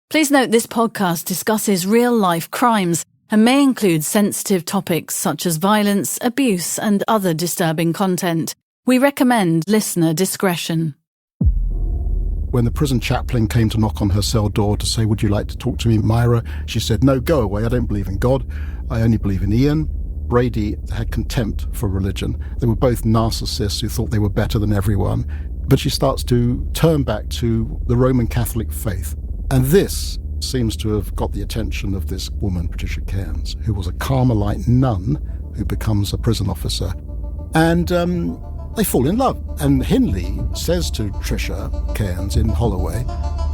Please note this podcast discusses real-life crimes and may include sensitive topics such as violence, abuse, and other disturbing content. We recommend listener discretion. When the prison chaplain came to knock on her cell door to say, "Would you like to talk to me, Myra?" she said, "No, go away. I don't believe in God. I only believe in Ian." Brady had contempt for religion. They were both narcissists who thought they were better than everyone. But she starts to turn back to the Roman Catholic faith. And this seems to have got the attention of this woman, Patricia Cairns, who was a Carmelite nun who becomes a prison officer. And they fall in love. And Hindley says to Tricia Cairns in Holloway,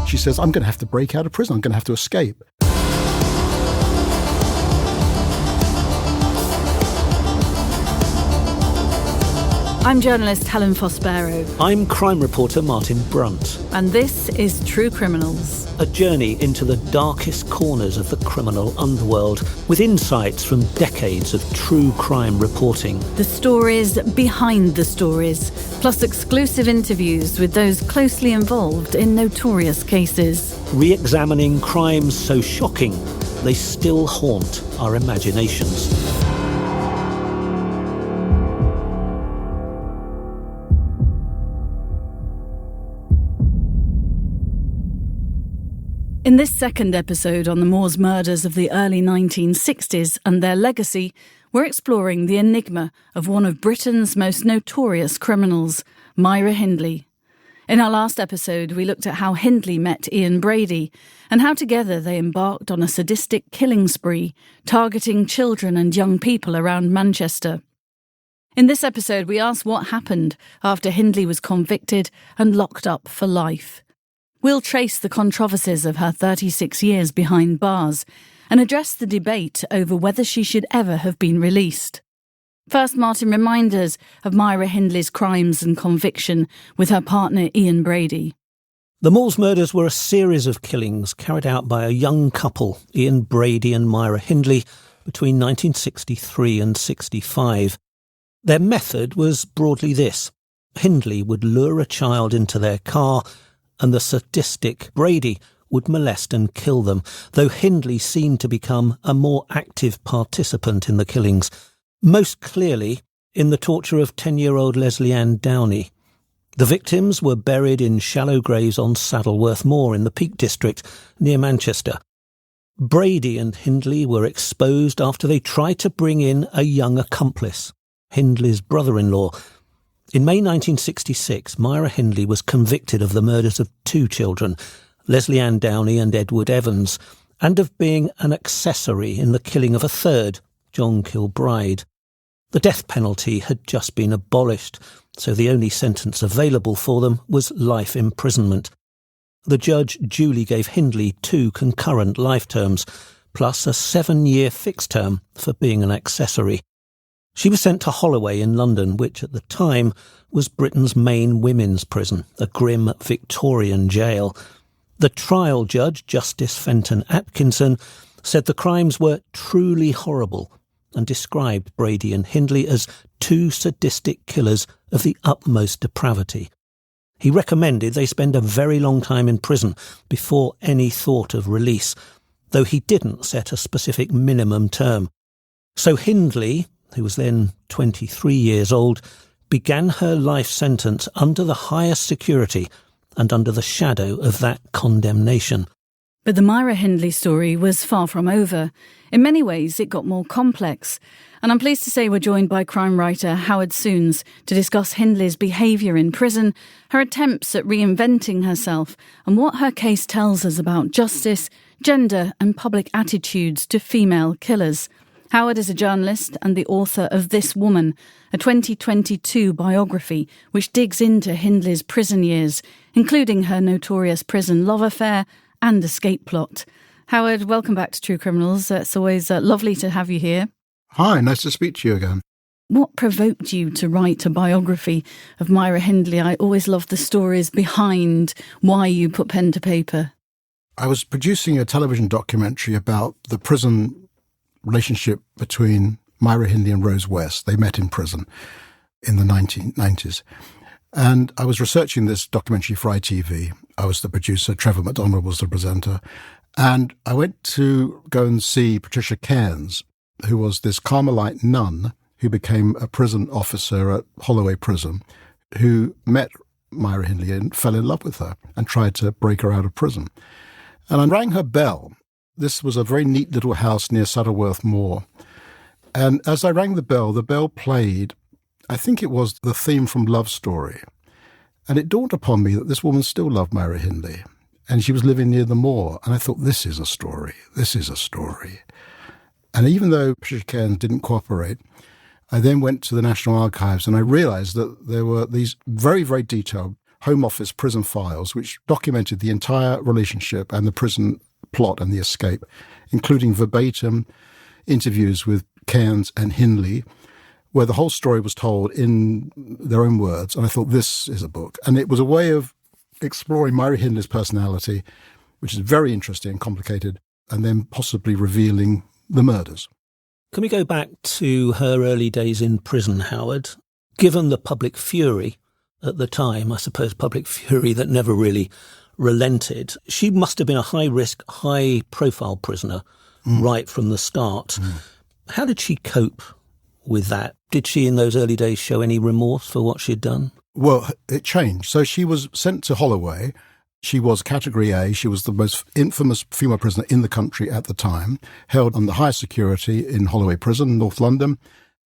she says, "I'm going to have to break out of prison. I'm going to have to escape." I'm journalist Helen Fospero. I'm crime reporter Martin Brunt. And this is True Criminals. A journey into the darkest corners of the criminal underworld with insights from decades of true crime reporting. The stories behind the stories, plus exclusive interviews with those closely involved in notorious cases. Re-examining crimes so shocking, they still haunt our imaginations. In this second episode on the Moors murders of the early 1960s and their legacy, we're exploring the enigma of one of Britain's most notorious criminals, Myra Hindley. In our last episode, we looked at how Hindley met Ian Brady and how together they embarked on a sadistic killing spree, targeting children and young people around Manchester. In this episode, we ask what happened after Hindley was convicted and locked up for life. We'll trace the controversies of her 36 years behind bars and address the debate over whether she should ever have been released. First, Martin reminds us of Myra Hindley's crimes and conviction with her partner Ian Brady. The Moors murders were a series of killings carried out by a young couple, Ian Brady and Myra Hindley, between 1963 and 65. Their method was broadly this. Hindley would lure a child into their car, and the sadistic Brady would molest and kill them, though Hindley seemed to become a more active participant in the killings, most clearly in the torture of 10-year-old Leslie Ann Downey. The victims were buried in shallow graves on Saddleworth Moor in the Peak District, near Manchester. Brady and Hindley were exposed after they tried to bring in a young accomplice, Hindley's brother-in-law. In May 1966, Myra Hindley was convicted of the murders of two children, Leslie Ann Downey and Edward Evans, and of being an accessory in the killing of a third, John Kilbride. The death penalty had just been abolished, so the only sentence available for them was life imprisonment. The judge duly gave Hindley 2 concurrent life terms, plus a 7-year fixed term for being an accessory. She was sent to Holloway in London, which at the time was Britain's main women's prison, a grim Victorian jail. The trial judge, Justice Fenton Atkinson, said the crimes were truly horrible and described Brady and Hindley as 2 sadistic killers of the utmost depravity. He recommended they spend a very long time in prison before any thought of release, though he didn't set a specific minimum term. So Hindley, who was then 23 years old, began her life sentence under the highest security and under the shadow of that condemnation. But the Myra Hindley story was far from over. In many ways, it got more complex. And I'm pleased to say we're joined by crime writer Howard Sounes to discuss Hindley's behaviour in prison, her attempts at reinventing herself, and what her case tells us about justice, gender, and public attitudes to female killers. Howard is a journalist and the author of This Woman, a 2022 biography which digs into Hindley's prison years, including her notorious prison love affair and escape plot. Howard, welcome back to True Criminals. It's always lovely to have you here. Hi, nice to speak to you again. What provoked you to write a biography of Myra Hindley? I always love the stories behind why you put pen to paper. I was producing a television documentary about the prison relationship between Myra Hindley and Rose West. They met in prison in the 1990s. And I was researching this documentary for ITV. I was the producer, Trevor McDonald was the presenter. And I went to go and see Patricia Cairns, who was this Carmelite nun who became a prison officer at Holloway Prison, who met Myra Hindley and fell in love with her and tried to break her out of prison. And I rang her bell. This was a very neat little house near Saddleworth Moor. And as I rang the bell played, I think it was the theme from Love Story. And it dawned upon me that this woman still loved Myra Hindley. And she was living near the moor. And I thought, this is a story. This is a story. And even though Patricia Cairns didn't cooperate, I then went to the National Archives and I realised that there were these very, very detailed Home Office prison files which documented the entire relationship and the prison plot and the escape, including verbatim interviews with Cairns and Hindley, where the whole story was told in their own words. And I thought, this is a book. And it was a way of exploring Myra Hindley's personality, which is very interesting and complicated, and then possibly revealing the murders. Can we go back to her early days in prison, Howard? Given the public fury at the time, I suppose public fury that never really relented, she must have been a high-risk, high-profile prisoner right from the start. How did she cope with that? Did she in those early days show any remorse for what she'd done? Well, it changed. So she was sent to Holloway. She was Category A. She was the most infamous female prisoner in the country at the time, held under high security in Holloway Prison, North London.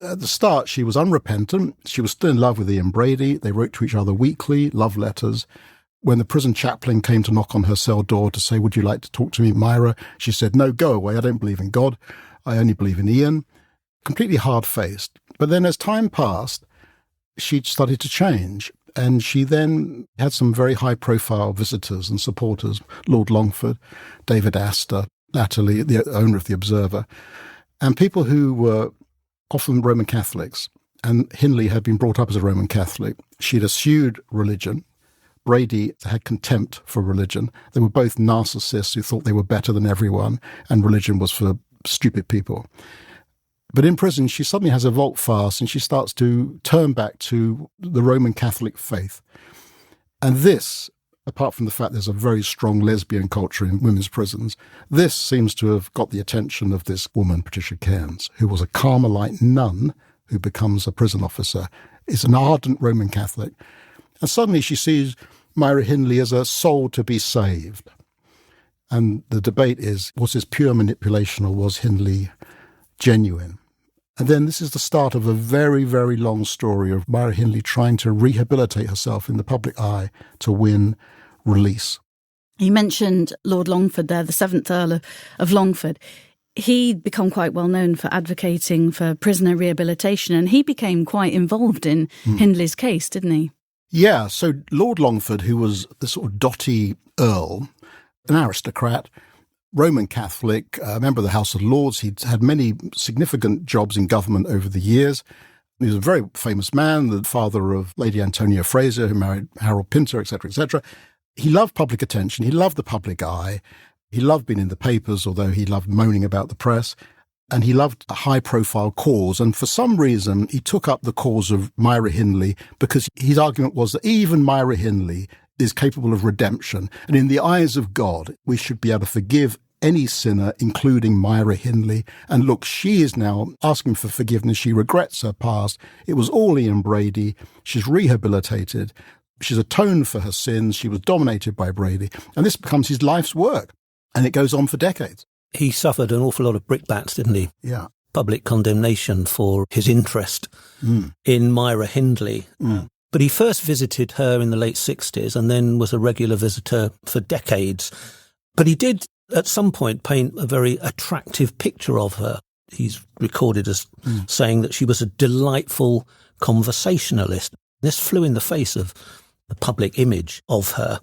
At the start, she was unrepentant. She was still in love with Ian Brady. They wrote to each other weekly, love letters. When the prison chaplain came to knock on her cell door to say, would you like to talk to me, Myra? She said, no, go away. I don't believe in God. I only believe in Ian. Completely hard-faced. But then as time passed, she started to change. And she then had some very high-profile visitors and supporters, Lord Longford, David Astor, latterly the owner of The Observer, and people who were often Roman Catholics. And Hindley had been brought up as a Roman Catholic. She'd eschewed religion. Brady had contempt for religion. They were both narcissists who thought they were better than everyone, and religion was for stupid people. But in prison, she suddenly has a volte-face and she starts to turn back to the Roman Catholic faith. And this, apart from the fact there's a very strong lesbian culture in women's prisons, this seems to have got the attention of this woman, Patricia Cairns, who was a Carmelite nun who becomes a prison officer, is an ardent Roman Catholic. And suddenly she sees Myra Hindley as a soul to be saved. And the debate is, was this pure manipulation or was Hindley genuine? And then this is the start of a very, very long story of Myra Hindley trying to rehabilitate herself in the public eye to win release. You mentioned Lord Longford there, the 7th Earl of Longford. He'd become quite well known for advocating for prisoner rehabilitation, and he became quite involved in Hindley's case, didn't he? Yeah, so Lord Longford, who was the sort of dotty earl, an aristocrat, Roman Catholic, a member of the House of Lords. He'd had many significant jobs in government over the years. He was a very famous man, the father of Lady Antonia Fraser, who married Harold Pinter, etc., etc. He loved public attention. He loved the public eye. He loved being in the papers, although he loved moaning about the press. And he loved a high-profile cause. And for some reason, he took up the cause of Myra Hindley because his argument was that even Myra Hindley is capable of redemption. And in the eyes of God, we should be able to forgive any sinner, including Myra Hindley. And look, she is now asking for forgiveness. She regrets her past. It was all Ian Brady. She's rehabilitated. She's atoned for her sins. She was dominated by Brady. And this becomes his life's work. And it goes on for decades. He suffered an awful lot of brickbats, didn't he? Yeah. Public condemnation for his interest in Myra Hindley. But he first visited her in the late 60s and then was a regular visitor for decades. But he did, at some point, paint a very attractive picture of her. He's recorded as saying that she was a delightful conversationalist. This flew in the face of the public image of her.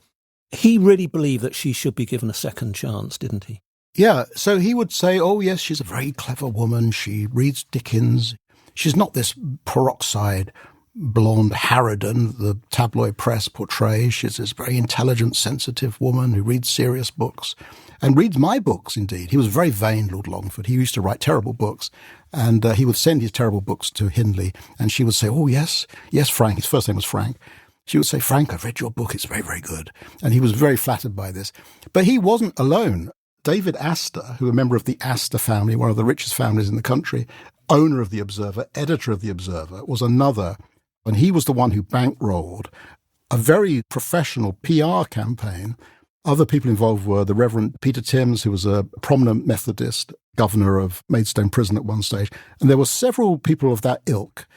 He really believed that she should be given a second chance, didn't he? Yeah, so he would say, oh, yes, she's a very clever woman. She reads Dickens. She's not this peroxide blonde harridan the tabloid press portrays. She's this very intelligent, sensitive woman who reads serious books and reads my books, indeed. He was very vain, Lord Longford. He used to write terrible books, and he would send his terrible books to Hindley, and she would say, oh, yes, Frank. His first name was Frank. She would say, Frank, I've read your book. It's very, very good. And he was very flattered by this. But he wasn't alone. David Astor, who a member of the Astor family, one of the richest families in the country, owner of The Observer, editor of The Observer, was another. And he was the one who bankrolled a very professional PR campaign. Other people involved were the Reverend Peter Timms, who was a prominent Methodist governor of Maidstone Prison at one stage. And there were several people of that ilk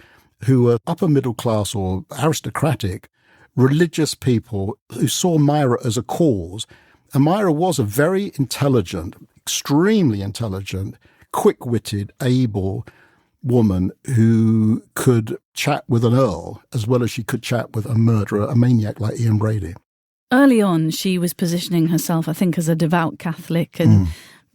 who were upper middle class or aristocratic, religious people who saw Myra as a cause. And Myra was a very intelligent, extremely intelligent, quick-witted, able woman who could chat with an earl as well as she could chat with a murderer, a maniac like Ian Brady. Early on, she was positioning herself, I think, as a devout Catholic and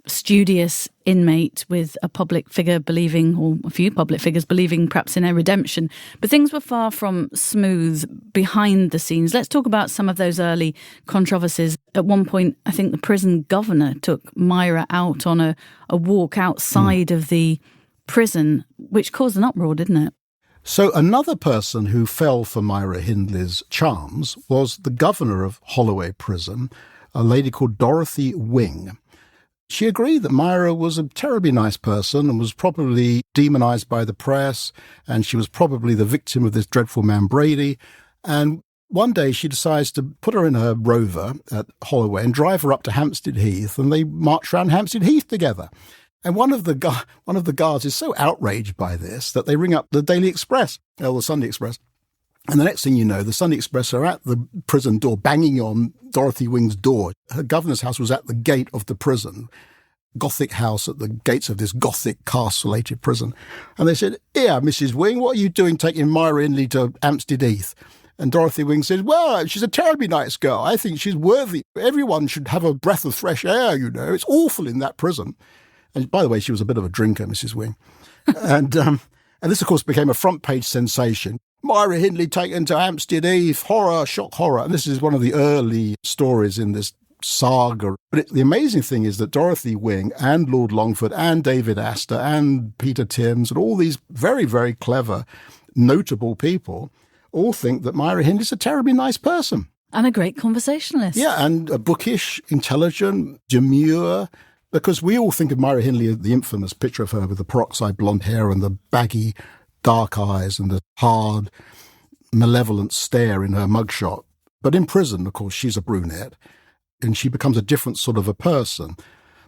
studious inmate with a public figure believing, or a few public figures believing perhaps in her redemption. But things were far from smooth behind the scenes. Let's talk about some of those early controversies. At one point, I think the prison governor took Myra out on a walk outside of the prison, which caused an uproar, didn't it? So another person who fell for Myra Hindley's charms was the governor of Holloway Prison, a lady called Dorothy Wing. She agreed that Myra was a terribly nice person and was probably demonized by the press, and she was probably the victim of this dreadful man Brady. And one day she decides to put her in her Rover at Holloway and drive her up to Hampstead Heath, and they march around Hampstead Heath together. And one of the guards is so outraged by this that they ring up the Daily Express, or the Sunday Express. And the next thing you know, the Sunday Express are at the prison door, banging on Dorothy Wing's door. Her governor's house was at the gate of the prison, Gothic house at the gates of this Gothic castellated prison. And they said, "Here, Mrs. Wing, what are you doing taking Myra Hindley to Hampstead Heath?" And Dorothy Wing said, "Well, she's a terribly nice girl. I think she's worthy. Everyone should have a breath of fresh air, you know. It's awful in that prison." And by the way, she was a bit of a drinker, Mrs. Wing. And this, of course, became a front-page sensation. Myra Hindley taken to Hampstead Heath, horror, shock horror. And this is one of the early stories in this saga. But the amazing thing is that Dorothy Wing and Lord Longford and David Astor and Peter Timms and all these very, very clever, notable people all think that Myra Hindley's a terribly nice person. And a great conversationalist. Yeah, and bookish, intelligent, demure. Because we all think of Myra Hindley as the infamous picture of her with the peroxide blonde hair and the baggy dark eyes and the hard, malevolent stare in her mugshot. But in prison, of course, she's a brunette and she becomes a different sort of a person.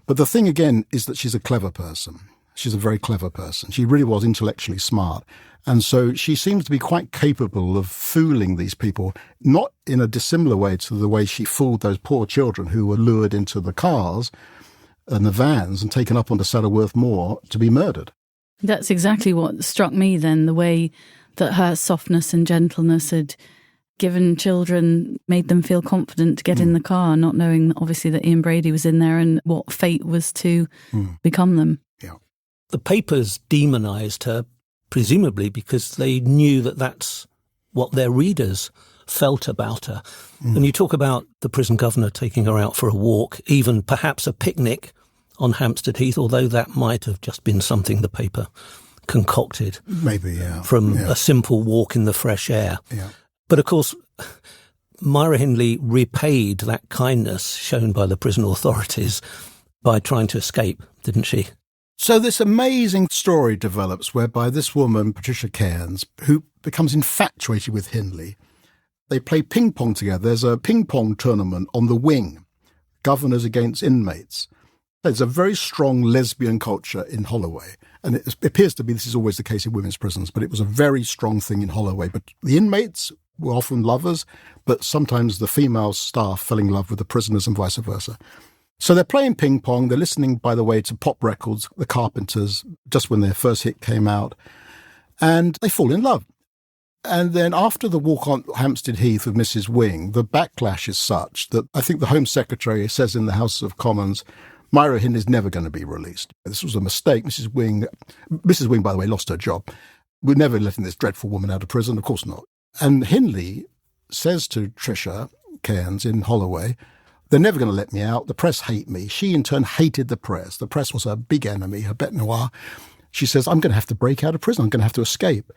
But the thing, again, is that she's a clever person. She's a very clever person. She really was intellectually smart. And so she seems to be quite capable of fooling these people, not in a dissimilar way to the way she fooled those poor children who were lured into the cars and the vans and taken up onto Saddleworth Moor to be murdered. That's exactly what struck me then, the way that her softness and gentleness had given children, made them feel confident to get in the car, not knowing obviously that Ian Brady was in there and what fate was to become them. Yeah. The papers demonised her, presumably because they knew that that's what their readers felt about her. And you talk about the prison governor taking her out for a walk, even perhaps a picnic on Hampstead Heath, although that might have just been something the paper concocted. Maybe, yeah. From a simple walk in the fresh air. Yeah. But of course, Myra Hindley repaid that kindness shown by the prison authorities by trying to escape, didn't she? So this amazing story develops whereby this woman, Patricia Cairns, who becomes infatuated with Hindley, they play ping pong together. There's a ping pong tournament on the wing, governors against inmates. There's a very strong lesbian culture in Holloway. And it appears to be this is always the case in women's prisons, but it was a very strong thing in Holloway. But the inmates were often lovers, but sometimes the female staff fell in love with the prisoners and vice versa. So they're playing ping pong. They're listening, by the way, to pop records, the Carpenters, just when their first hit came out. And they fall in love. And then after the walk on Hampstead Heath with Mrs. Wing, the backlash is such that I think the Home Secretary says in the House of Commons, Myra Hindley is never going to be released. This was a mistake. Mrs. Wing, by the way, lost her job. We're never letting this dreadful woman out of prison. Of course not. And Hindley says to Tricia Cairns in Holloway, they're never going to let me out. The press hate me. She, in turn, hated the press. The press was her big enemy, her bête noire. She says, I'm going to have to break out of prison. I'm going to have to escape.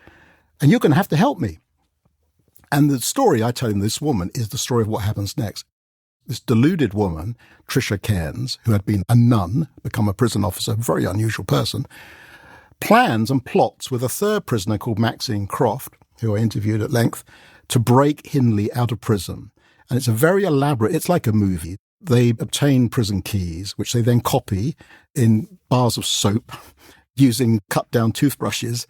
And you're going to have to help me. And the story I tell in this woman is the story of what happens next. this deluded woman, Tricia Cairns, who had been a nun, become a prison officer, a very unusual person, plans and plots with a third prisoner called Maxine Croft, who I interviewed at length, to break Hindley out of prison. And it's a very elaborate, it's like a movie. They obtain prison keys, which they then copy in bars of soap using cut-down toothbrushes.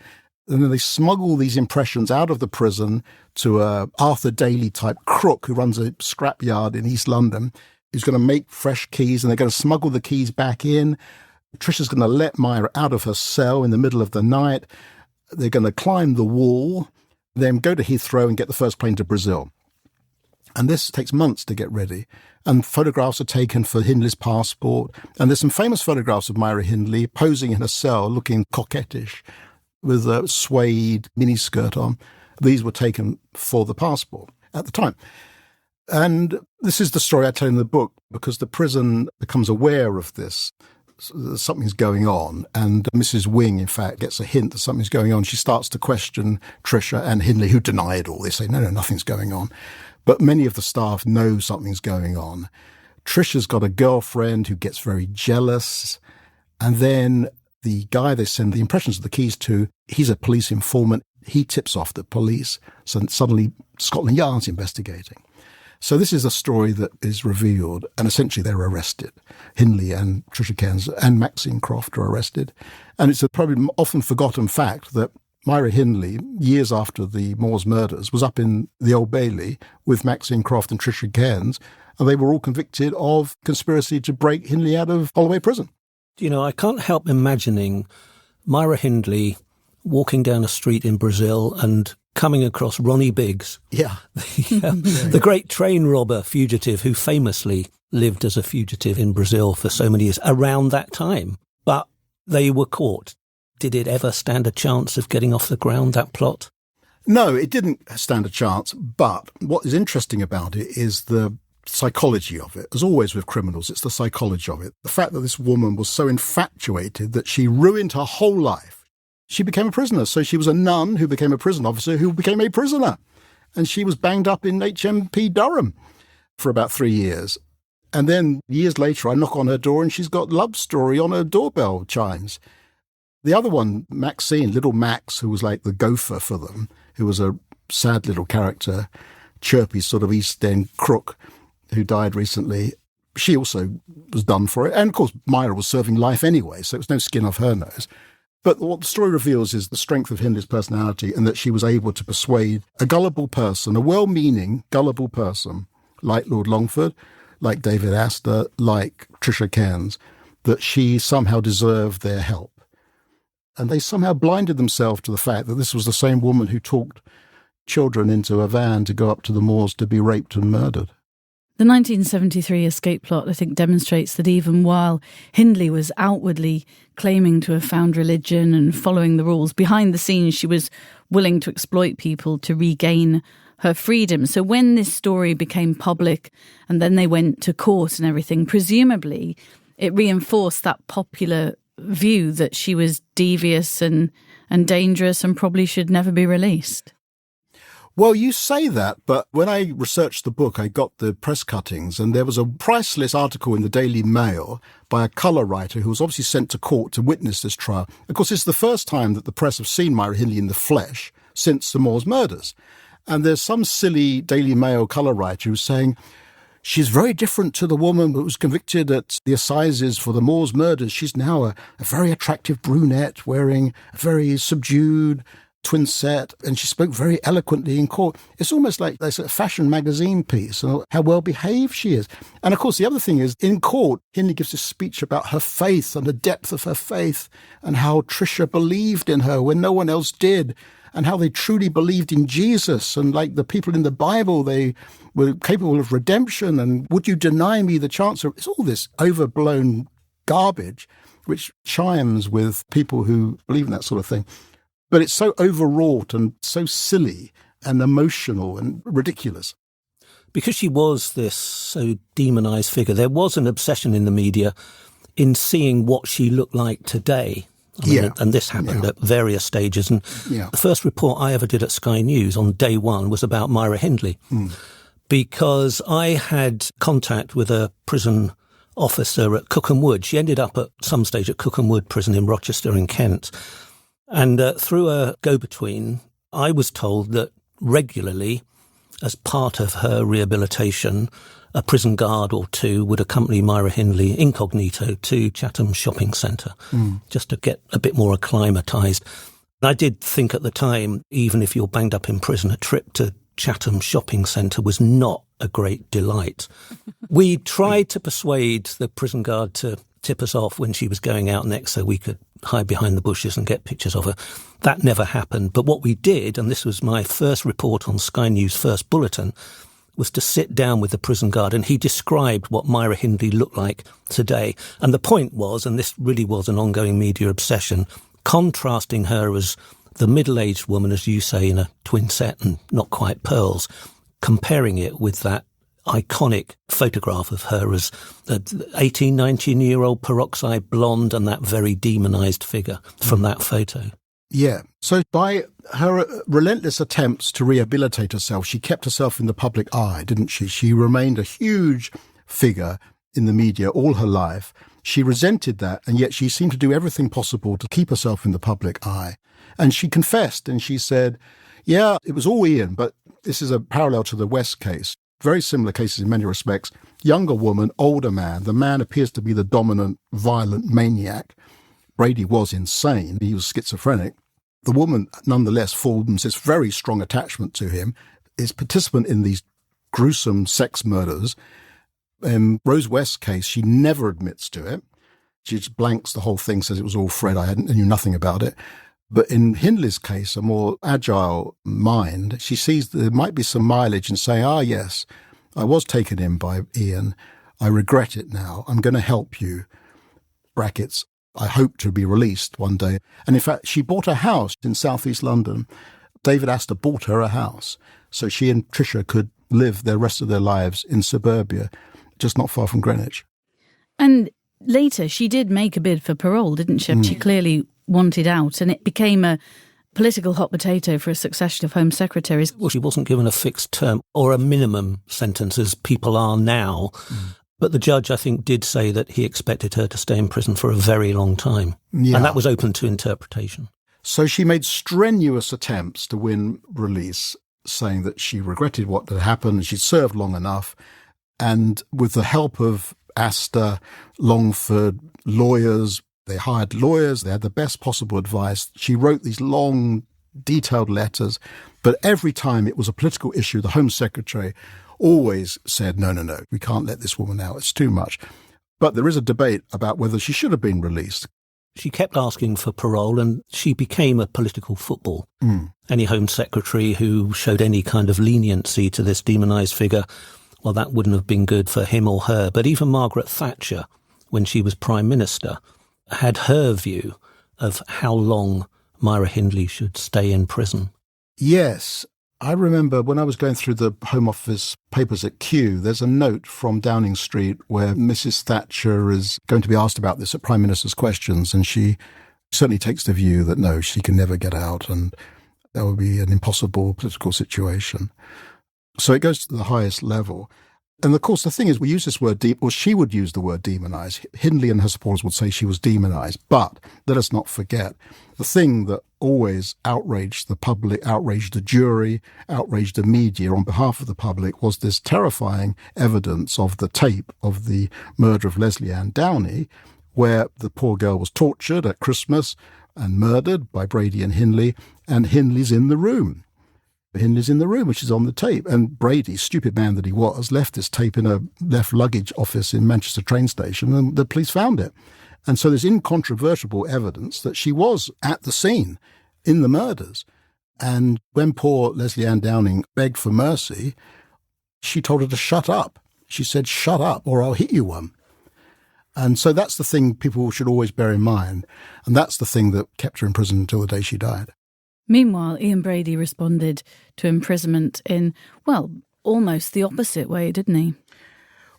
And then they smuggle these impressions out of the prison to a Arthur Daly-type crook who runs a scrapyard in East London, who's going to make fresh keys, and they're going to smuggle the keys back in. Tricia's going to let Myra out of her cell in the middle of the night. They're going to climb the wall, then go to Heathrow and get the first plane to Brazil. And this takes months to get ready. And photographs are taken for Hindley's passport. And there's some famous photographs of Myra Hindley posing in her cell, looking coquettish, with a suede miniskirt on. These were taken for the passport at the time. And this is the story I tell in the book, because the prison becomes aware of this. Something's going on. And Mrs. Wing, in fact, gets a hint that something's going on. She starts to question Tricia and Hindley, who deny it all. They say, no, nothing's going on. But many of the staff know something's going on. Tricia's got a girlfriend who gets very jealous. And then the guy they send the impressions of the keys to, he's a police informant. He tips off the police. So suddenly Scotland Yard's investigating. So this is a story that is revealed, and essentially they're arrested. Hindley and Tricia Cairns and Maxine Croft are arrested. And it's a probably often forgotten fact that Myra Hindley, years after the Moors murders, was up in the Old Bailey with Maxine Croft and Tricia Cairns, and they were all convicted of conspiracy to break Hindley out of Holloway Prison. You know, I can't help imagining Myra Hindley walking down a street in Brazil and coming across Ronnie Biggs, the great train robber fugitive who famously lived as a fugitive in Brazil for so many years around that time. But they were caught. Did it ever stand a chance of getting off the ground, that plot? No, it didn't stand a chance. But what is interesting about it is the psychology of it. As always with criminals, it's the psychology of it. The fact that this woman was so infatuated that she ruined her whole life. She became a prisoner. So she was a nun who became a prison officer who became a prisoner. And she was banged up in HMP Durham for about 3 years. And then years later, I knock on her door and she's got Love Story on her doorbell chimes. The other one, Maxine, little Max, who was like the gopher for them, who was a sad little character, chirpy sort of East End crook who died recently. She also was done for it. And of course, Myra was serving life anyway, so it was no skin off her nose. But what the story reveals is the strength of Hindley's personality, and that she was able to persuade a gullible person, a well-meaning gullible person, like Lord Longford, like David Astor, like Tricia Cairns, that she somehow deserved their help. And they somehow blinded themselves to the fact that this was the same woman who talked children into a van to go up to the moors to be raped and murdered. The 1973 escape plot, I think, demonstrates that even while Hindley was outwardly claiming to have found religion and following the rules, behind the scenes she was willing to exploit people to regain her freedom. So when this story became public and then they went to court and everything, presumably it reinforced that popular view that she was devious and dangerous and probably should never be released. Well, you say that, but when I researched the book, I got the press cuttings, and there was a priceless article in the Daily Mail by a colour writer who was obviously sent to court to witness this trial. Of course, it's the first time that the press have seen Myra Hindley in the flesh since the Moors murders. And there's some silly Daily Mail colour writer who's saying, she's very different to the woman who was convicted at the assizes for the Moors murders. She's now a very attractive brunette wearing a very subdued twin set, and she spoke very eloquently in court. It's almost like there's a fashion magazine piece, and how well behaved she is. And of course, the other thing is, in court, Hindley gives a speech about her faith and the depth of her faith, and how Tricia believed in her when no one else did, and how they truly believed in Jesus, and like the people in the Bible, they were capable of redemption, and would you deny me the chance of... It's all this overblown garbage, which chimes with people who believe in that sort of thing. But it's so overwrought and so silly and emotional and ridiculous. Because she was this so demonised figure, there was an obsession in the media in seeing what she looked like today. And this happened at various stages. And the first report I ever did at Sky News on day one was about Myra Hindley. because I had contact with a prison officer at Cookham Wood. She ended up at some stage at Cookham Wood Prison in Rochester in Kent. And through a go-between, I was told that regularly, as part of her rehabilitation, a prison guard or two would accompany Myra Hindley incognito to Chatham Shopping Centre, just to get a bit more acclimatised. I did think at the time, even if you're banged up in prison, a trip to Chatham Shopping Centre was not a great delight. We tried to persuade the prison guard to tip us off when she was going out next so we could hide behind the bushes and get pictures of her. That never happened. But what we did, and this was my first report on Sky News' first bulletin, was to sit down with the prison guard, and he described what Myra Hindley looked like today. And the point was, and this really was an ongoing media obsession, contrasting her as the middle-aged woman, as you say, in a twin set and not quite pearls, comparing it with that iconic photograph of her as an 18, 19-year-old peroxide blonde and that very demonised figure from that photo. Yeah. So by her relentless attempts to rehabilitate herself, she kept herself in the public eye, didn't she? She remained a huge figure in the media all her life. She resented that, and yet she seemed to do everything possible to keep herself in the public eye. And she confessed, and she said, yeah, it was all Ian, but this is a parallel to the West case. Very similar cases in many respects. Younger woman, older man. The man appears to be the dominant, violent maniac. Brady was insane. He was schizophrenic. The woman, nonetheless, forms this very strong attachment to him, is participant in these gruesome sex murders. In Rose West's case, she never admits to it. She just blanks the whole thing, says it was all Fred. I knew nothing about it. But in Hindley's case, a more agile mind, she sees there might be some mileage in saying, yes, I was taken in by Ian. I regret it now. I'm going to help you. Brackets. I hope to be released one day. And in fact, she bought a house in southeast London. David Astor bought her a house so she and Tricia could live the rest of their lives in suburbia, just not far from Greenwich. And later, she did make a bid for parole, didn't she? She clearly wanted out, and it became a political hot potato for a succession of Home Secretaries. Well, she wasn't given a fixed term or a minimum sentence as people are now. But the judge, I think, did say that he expected her to stay in prison for a very long time. Yeah. And that was open to interpretation. So she made strenuous attempts to win release, saying that she regretted what had happened, she'd served long enough. And with the help of Astor, Longford, lawyers, they hired lawyers, they had the best possible advice. She wrote these long, detailed letters, but every time it was a political issue, the Home Secretary always said, no, we can't let this woman out, it's too much. But there is a debate about whether she should have been released. She kept asking for parole, and she became a political football. Any Home Secretary who showed any kind of leniency to this demonised figure, well, that wouldn't have been good for him or her. But even Margaret Thatcher, when she was Prime Minister, had her view of how long Myra Hindley should stay in prison. Yes. I remember when I was going through the Home Office papers at Kew, there's a note from Downing Street where Mrs. Thatcher is going to be asked about this at Prime Minister's Questions, and she certainly takes the view that, no, she can never get out, and that would be an impossible political situation. So it goes to the highest level. And of course, the thing is, we use this word, she would use the word demonise. Hindley and her supporters would say she was demonised. But let us not forget, the thing that always outraged the public, outraged the jury, outraged the media on behalf of the public was this terrifying evidence of the tape of the murder of Leslie Ann Downey, where the poor girl was tortured at Christmas and murdered by Brady and Hindley, and Hindley's in the room. Hindley's in the room, which is on the tape. And Brady, stupid man that he was, left this tape in a left luggage office in Manchester train station, and the police found it. And so there's incontrovertible evidence that she was at the scene in the murders. And when poor Leslie Ann Downing begged for mercy, she told her to shut up. She said, shut up or I'll hit you one. And so that's the thing people should always bear in mind. And that's the thing that kept her in prison until the day she died. Meanwhile, Ian Brady responded to imprisonment in, well, almost the opposite way, didn't he?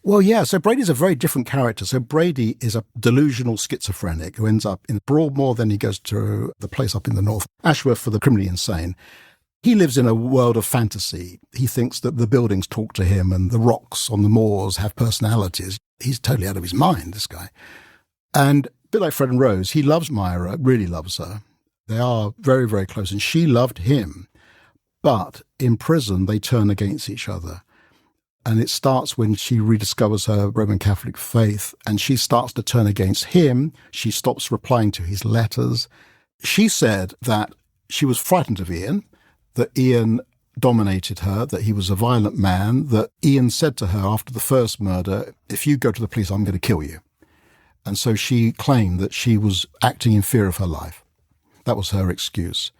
Well, yeah. So Brady's a very different character. So Brady is a delusional schizophrenic who ends up in Broadmoor. Then he goes to the place up in the north, Ashworth, for the criminally insane. He lives in a world of fantasy. He thinks that the buildings talk to him and the rocks on the moors have personalities. He's totally out of his mind, this guy. And a bit like Fred and Rose, he loves Myra, really loves her. They are very, very close, and she loved him. But in prison, they turn against each other. And it starts when she rediscovers her Roman Catholic faith, and she starts to turn against him. She stops replying to his letters. She said that she was frightened of Ian, that Ian dominated her, that he was a violent man, that Ian said to her after the first murder, if you go to the police, I'm going to kill you. And so she claimed that she was acting in fear of her life. That was her excuse.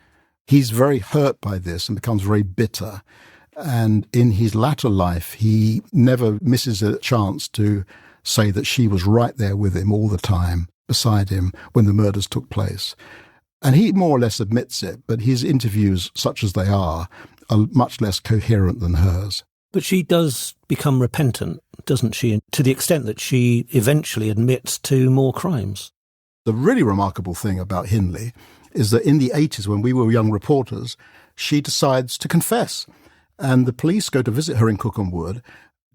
He's very hurt by this and becomes very bitter. And in his latter life, he never misses a chance to say that she was right there with him all the time, beside him, when the murders took place. And he more or less admits it, but his interviews, such as they are much less coherent than hers. But she does become repentant, doesn't she, to the extent that she eventually admits to more crimes. The really remarkable thing about Hindley is that in the 80s, when we were young reporters, she decides to confess. And the police go to visit her in Cookham Wood,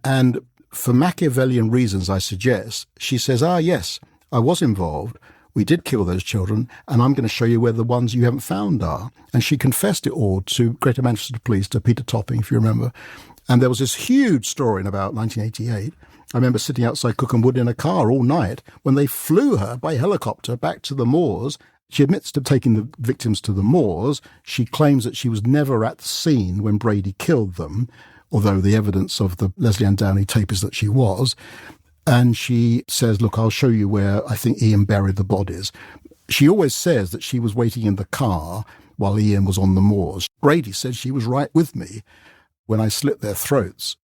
and for Machiavellian reasons, I suggest, she says, yes, I was involved. We did kill those children, and I'm going to show you where the ones you haven't found are. And she confessed it all to Greater Manchester Police, to Peter Topping, if you remember. And there was this huge story in about 1988. I remember sitting outside Cookham Wood in a car all night when they flew her by helicopter back to the moors. She admits to taking the victims to the moors. She claims that she was never at the scene when Brady killed them, although the evidence of the Leslie Ann Downey tape is that she was. And she says, look, I'll show you where I think Ian buried the bodies. She always says that she was waiting in the car while Ian was on the moors. Brady said she was right with me when I slit their throats.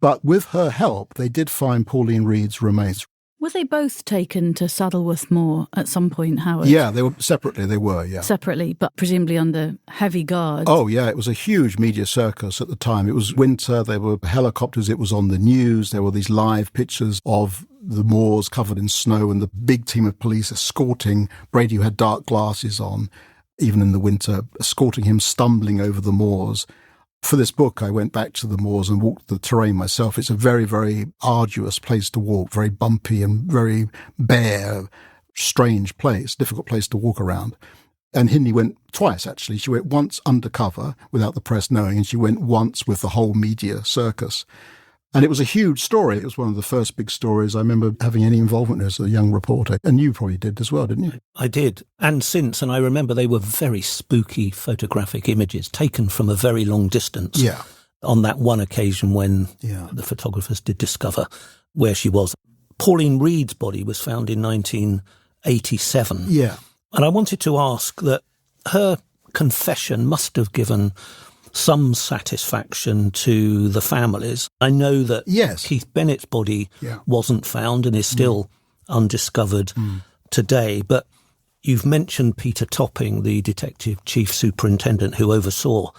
But with her help, they did find Pauline Reed's remains. Were they both taken to Saddleworth Moor at some point, Howard? Yeah, they were separately, yeah. Separately, but presumably under heavy guard. Oh, yeah, it was a huge media circus at the time. It was winter, there were helicopters, it was on the news, there were these live pictures of the moors covered in snow and the big team of police escorting Brady, who had dark glasses on, even in the winter, escorting him stumbling over the moors. For this book, I went back to the moors and walked the terrain myself. It's a very, very arduous place to walk, very bumpy and very bare, strange place, difficult place to walk around. And Hindley went twice, actually. She went once undercover without the press knowing, and she went once with the whole media circus. And it was a huge story. It was one of the first big stories I remember having any involvement in as a young reporter. And you probably did as well, didn't you? I did. And since, and I remember they were very spooky photographic images taken from a very long distance. Yeah. On that one occasion when the photographers did discover where she was. Pauline Reed's body was found in 1987. Yeah. And I wanted to ask that her confession must have given some satisfaction to the families. I know that Keith Bennett's body wasn't found and is still undiscovered today, but you've mentioned Peter Topping, the detective chief superintendent who oversaw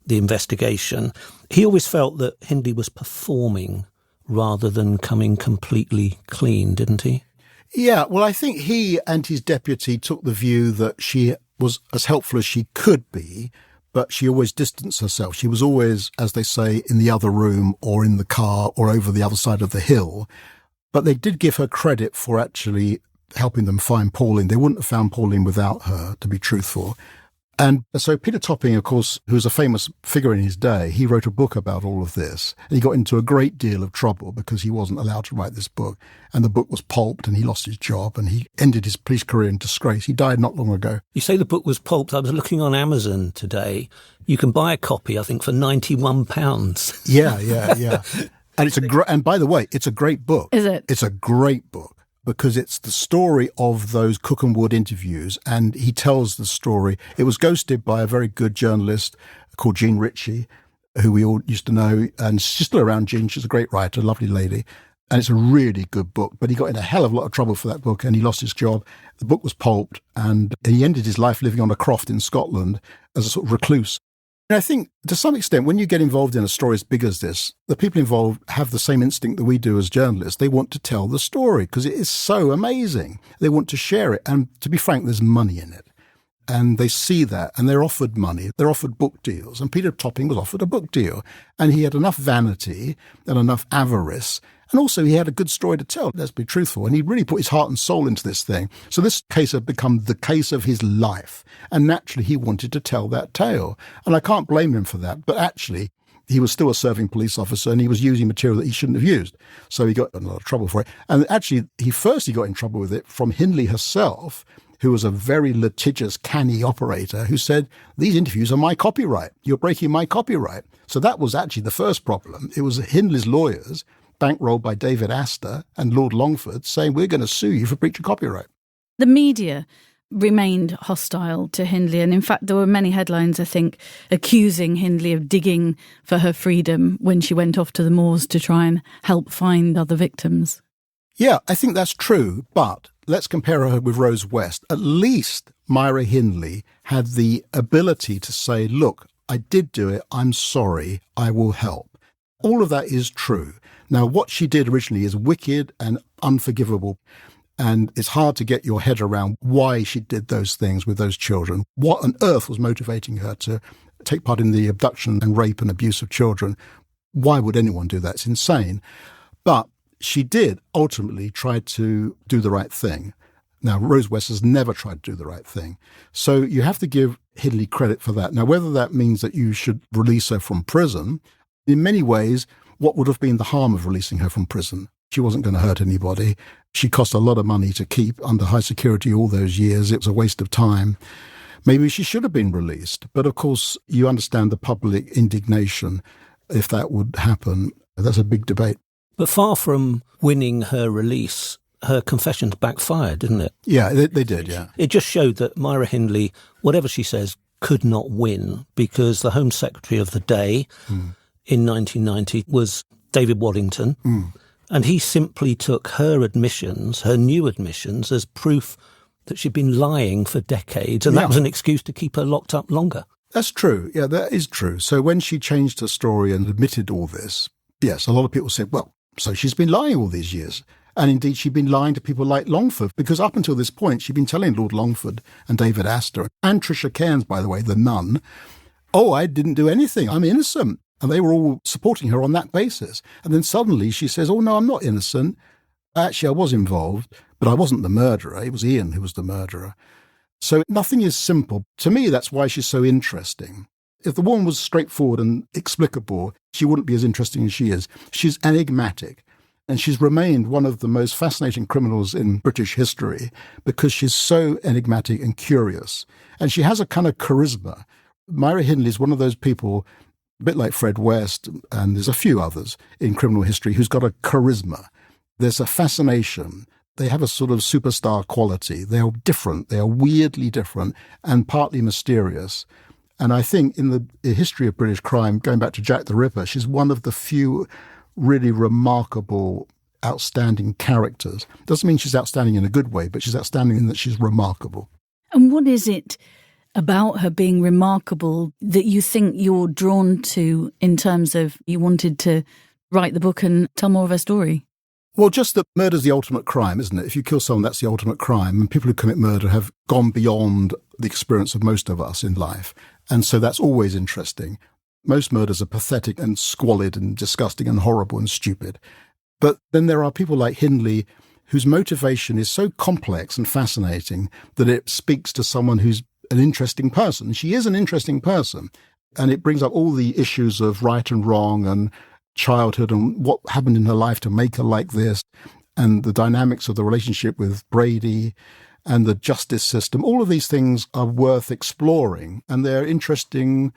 the investigation. He always felt that Hindley was performing rather than coming completely clean, didn't he? Yeah, well, I think he and his deputy took the view that she was as helpful as she could be, but she always distanced herself. She was always, as they say, in the other room or in the car or over the other side of the hill. But they did give her credit for actually helping them find Pauline. They wouldn't have found Pauline without her, to be truthful. And so Peter Topping, of course, who's a famous figure in his day, he wrote a book about all of this. And he got into a great deal of trouble because he wasn't allowed to write this book. And the book was pulped and he lost his job and he ended his police career in disgrace. He died not long ago. You say the book was pulped. I was looking on Amazon today. You can buy a copy, I think, for £91. Yeah. And and by the way, it's a great book. Is it? It's a great book, because it's the story of those Cookham Wood interviews, and he tells the story. It was ghosted by a very good journalist called Jean Ritchie, who we all used to know, and she's still around, Jean. She's a great writer, lovely lady, and it's a really good book. But he got in a hell of a lot of trouble for that book, and he lost his job. The book was pulped, and he ended his life living on a croft in Scotland as a sort of recluse. And I think, to some extent, when you get involved in a story as big as this, the people involved have the same instinct that we do as journalists. They want to tell the story because it is so amazing. They want to share it. And to be frank, there's money in it. And they see that, and they're offered money, they're offered book deals. And Peter Topping was offered a book deal. And he had enough vanity and enough avarice. And also he had a good story to tell, let's be truthful. And he really put his heart and soul into this thing. So this case had become the case of his life. And naturally he wanted to tell that tale. And I can't blame him for that. But actually, he was still a serving police officer and he was using material that he shouldn't have used. So he got in a lot of trouble for it. And actually, he got in trouble with it from Hindley herself, who was a very litigious, canny operator, who said, these interviews are my copyright. You're breaking my copyright. So that was actually the first problem. It was Hindley's lawyers, bankrolled by David Astor and Lord Longford, saying, we're going to sue you for breach of copyright. The media remained hostile to Hindley. And in fact, there were many headlines, I think, accusing Hindley of digging for her freedom when she went off to the moors to try and help find other victims. Yeah, I think that's true. But let's compare her with Rose West. At least Myra Hindley had the ability to say, look, I did do it. I'm sorry. I will help. All of that is true. Now, what she did originally is wicked and unforgivable. And it's hard to get your head around why she did those things with those children. What on earth was motivating her to take part in the abduction and rape and abuse of children? Why would anyone do that? It's insane. But she did ultimately try to do the right thing. Now, Rose West has never tried to do the right thing. So you have to give Hindley credit for that. Now, whether that means that you should release her from prison, in many ways, what would have been the harm of releasing her from prison? She wasn't going to hurt anybody. She cost a lot of money to keep under high security all those years. It was a waste of time. Maybe she should have been released. But of course, you understand the public indignation if that would happen. That's a big debate. But far from winning her release, her confessions backfired, didn't it? Yeah, they did, yeah. It just showed that Myra Hindley, whatever she says, could not win because the Home Secretary of the day in 1990 was David Waddington. And he simply took her admissions, her new admissions, as proof that she'd been lying for decades. And that was an excuse to keep her locked up longer. That's true. Yeah, that is true. So when she changed her story and admitted all this, yes, a lot of people said, well, so she's been lying all these years. And indeed, she'd been lying to people like Longford, because up until this point, she'd been telling Lord Longford and David Astor and Tricia Cairns, by the way, the nun, oh, I didn't do anything. I'm innocent. And they were all supporting her on that basis. And then suddenly she says, oh, no, I'm not innocent. Actually, I was involved, but I wasn't the murderer. It was Ian who was the murderer. So nothing is simple. To me, that's why she's so interesting. If the woman was straightforward and explicable, she wouldn't be as interesting as she is. She's enigmatic. And she's remained one of the most fascinating criminals in British history because she's so enigmatic and curious. And she has a kind of charisma. Myra Hindley is one of those people, a bit like Fred West, and there's a few others in criminal history, who's got a charisma. There's a fascination. They have a sort of superstar quality. They are different. They are weirdly different and partly mysterious. And I think in the history of British crime, going back to Jack the Ripper, she's one of the few really remarkable, outstanding characters. Doesn't mean she's outstanding in a good way, but she's outstanding in that she's remarkable. And what is it about her being remarkable that you think you're drawn to in terms of you wanted to write the book and tell more of her story? Well, just that murder's the ultimate crime, isn't it? If you kill someone, that's the ultimate crime. And people who commit murder have gone beyond the experience of most of us in life. And so that's always interesting. Most murders are pathetic and squalid and disgusting and horrible and stupid. But then there are people like Hindley whose motivation is so complex and fascinating that it speaks to someone who's an interesting person. She is an interesting person. And it brings up all the issues of right and wrong and childhood and what happened in her life to make her like this, and the dynamics of the relationship with Brady and the justice system. All of these things are worth exploring, and they're interesting.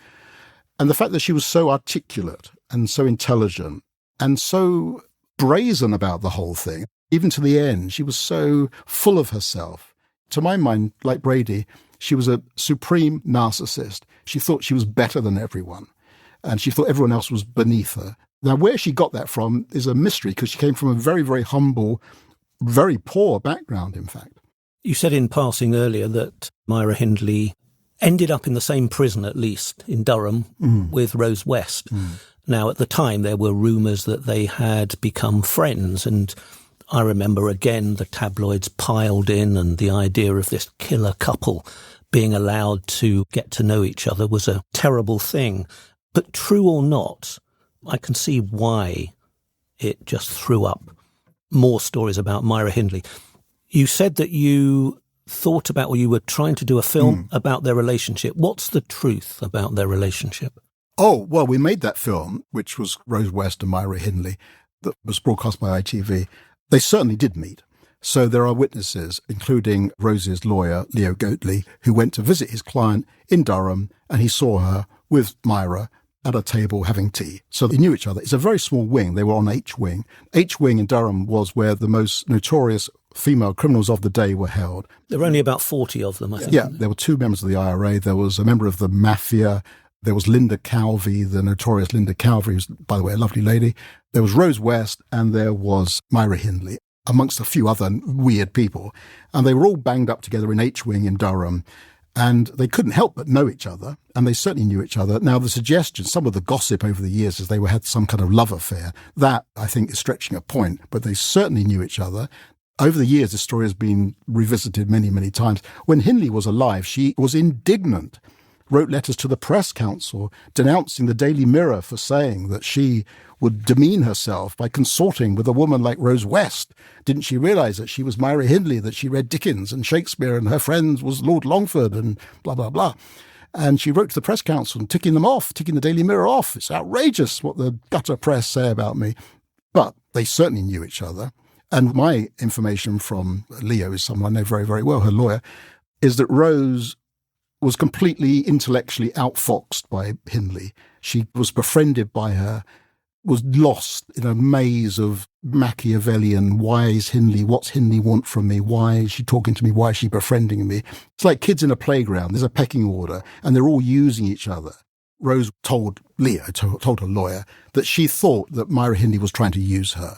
And the fact that she was so articulate and so intelligent and so brazen about the whole thing, even to the end, she was so full of herself. To my mind, like Brady, she was a supreme narcissist. She thought she was better than everyone, and she thought everyone else was beneath her. Now, where she got that from is a mystery, because she came from a very, very humble, very poor background, in fact. You said in passing earlier that Myra Hindley ended up in the same prison, at least, in Durham, with Rose West. Now, at the time, there were rumours that they had become friends, and I remember again the tabloids piled in and the idea of this killer couple being allowed to get to know each other was a terrible thing. But true or not, I can see why it just threw up more stories about Myra Hindley. You said that you thought about, or you were trying to do a film about their relationship. What's the truth about their relationship? Oh, well, we made that film, which was Rose West and Myra Hindley, that was broadcast by ITV. They certainly did meet. So there are witnesses, including Rose's lawyer, Leo Goatley, who went to visit his client in Durham, and he saw her with Myra at a table having tea. So they knew each other. It's a very small wing. They were on H Wing. H Wing in Durham was where the most notorious female criminals of the day were held. There were only about 40 of them, I think. Yeah, there were 2 members of the IRA. There was a member of the Mafia. There was Linda Calvey, the notorious Linda Calvey, who's, by the way, a lovely lady. There was Rose West, and there was Myra Hindley, amongst a few other weird people. And they were all banged up together in H Wing in Durham. And they couldn't help but know each other, and they certainly knew each other. Now, the suggestion, some of the gossip over the years is they had some kind of love affair. That, I think, is stretching a point, but they certainly knew each other. Over the years, the story has been revisited many, many times. When Hindley was alive, she was indignant, wrote letters to the Press Council denouncing the Daily Mirror for saying that she would demean herself by consorting with a woman like Rose West. Didn't she realise that she was Myra Hindley, that she read Dickens and Shakespeare and her friend was Lord Longford and blah, blah, blah. And she wrote to the Press Council ticking the Daily Mirror off. It's outrageous what the gutter press say about me. But they certainly knew each other. And my information from Leo is someone I know very, very well, her lawyer, is that Rose was completely intellectually outfoxed by Hindley. She was befriended by her, was lost in a maze of Machiavellian, why is Hindley, what's Hindley want from me, why is she talking to me, why is she befriending me? It's like kids in a playground, there's a pecking order, and they're all using each other. Rose told Leo, told her lawyer, that she thought that Myra Hindley was trying to use her,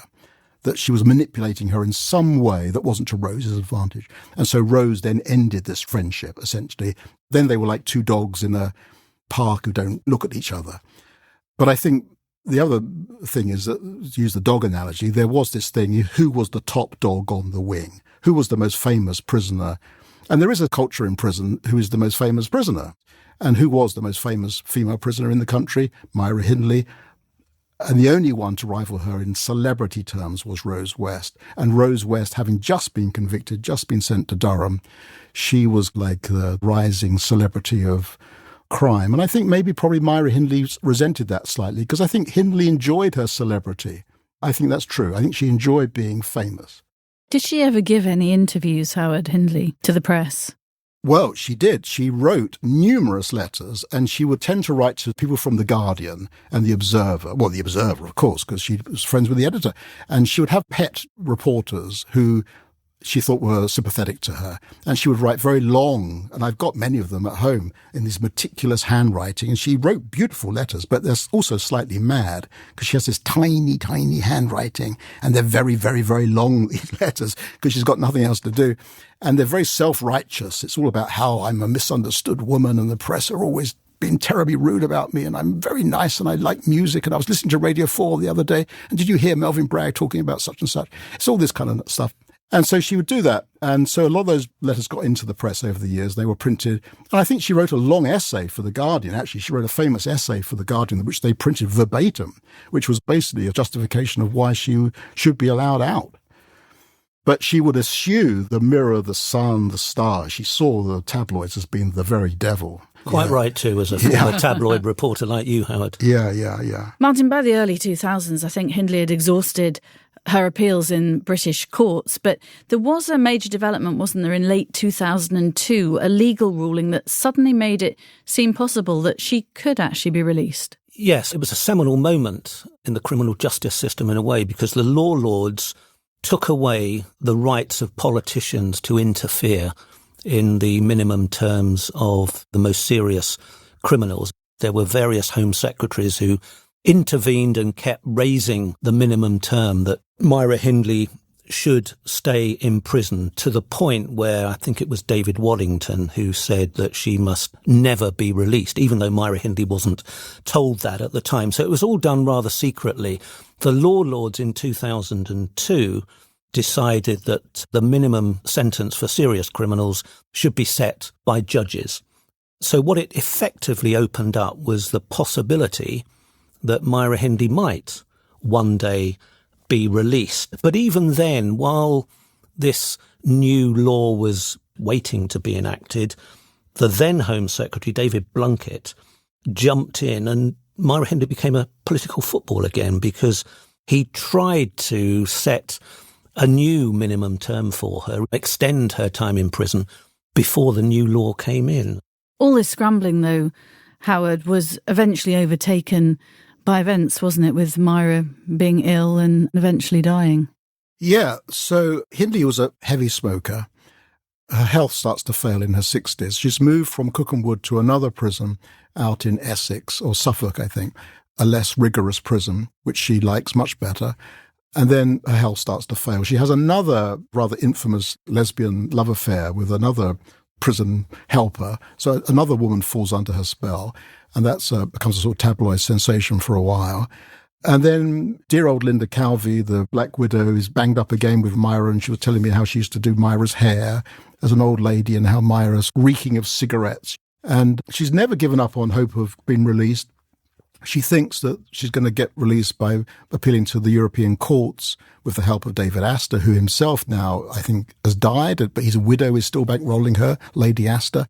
that she was manipulating her in some way that wasn't to Rose's advantage. And so Rose then ended this friendship, essentially. Then they were like 2 dogs in a park who don't look at each other. But I think the other thing is that, to use the dog analogy, there was this thing, who was the top dog on the wing? Who was the most famous prisoner? And there is a culture in prison, who is the most famous prisoner? And who was the most famous female prisoner in the country? Myra Hindley. And the only one to rival her in celebrity terms was Rose West. And Rose West, having just been convicted, just been sent to Durham, she was like the rising celebrity of crime. And I think probably Myra Hindley resented that slightly, because I think Hindley enjoyed her celebrity. I think that's true. I think she enjoyed being famous. Did she ever give any interviews, Howard Hindley, to the press? Well, she did. She wrote numerous letters, and she would tend to write to people from The Guardian and The Observer. Well, The Observer, of course, because she was friends with the editor. And she would have pet reporters who she thought were sympathetic to her. And she would write very long, and I've got many of them at home, in this meticulous handwriting. And she wrote beautiful letters, but they're also slightly mad because she has this tiny, tiny handwriting. And they're very, very, very long, these letters, because she's got nothing else to do. And they're very self-righteous. It's all about how I'm a misunderstood woman and the press are always being terribly rude about me, and I'm very nice and I like music, and I was listening to Radio 4 the other day, and did you hear Melvin Bragg talking about such and such? It's all this kind of stuff. And so she would do that. And so a lot of those letters got into the press over the years. They were printed. And I think she wrote a long essay for The Guardian. Actually, she wrote a famous essay for The Guardian, which they printed verbatim, which was basically a justification of why she should be allowed out. But she would eschew the Mirror, the Sun, the Star. She saw the tabloids as being the very devil. Quite right, too, as a former tabloid reporter like you, Howard. Yeah. Martin, by the early 2000s, I think Hindley had exhausted her appeals in British courts, but there was a major development, wasn't there, in late 2002, a legal ruling that suddenly made it seem possible that she could actually be released. Yes, it was a seminal moment in the criminal justice system in a way, because the law lords took away the rights of politicians to interfere in the minimum terms of the most serious criminals. There were various Home Secretaries who intervened and kept raising the minimum term that Myra Hindley should stay in prison, to the point where I think it was David Waddington who said that she must never be released, even though Myra Hindley wasn't told that at the time. So it was all done rather secretly. The law lords in 2002 decided that the minimum sentence for serious criminals should be set by judges. So what it effectively opened up was the possibility that Myra Hindley might one day be released. But even then, while this new law was waiting to be enacted, the then Home Secretary, David Blunkett, jumped in and Myra Hindley became a political football again because he tried to set a new minimum term for her, extend her time in prison before the new law came in. All this scrambling, though, Howard, was eventually overtaken by events, wasn't it, with Myra being ill and eventually dying? Yeah, so Hindley was a heavy smoker. Her health starts to fail in her 60s. She's moved from Cookham to another prison out in Essex, or Suffolk, I think, a less rigorous prison, which she likes much better. And then her health starts to fail. She has another rather infamous lesbian love affair with another prison helper. So another woman falls under her spell, and that becomes a sort of tabloid sensation for a while. And then dear old Linda Calvi, the Black Widow, is banged up again with Myra, and she was telling me how she used to do Myra's hair as an old lady and how Myra's reeking of cigarettes. And she's never given up on hope of being released. She thinks that she's going to get released by appealing to the European courts with the help of David Astor, who himself now, I think, has died, but his widow is still bankrolling her, Lady Astor.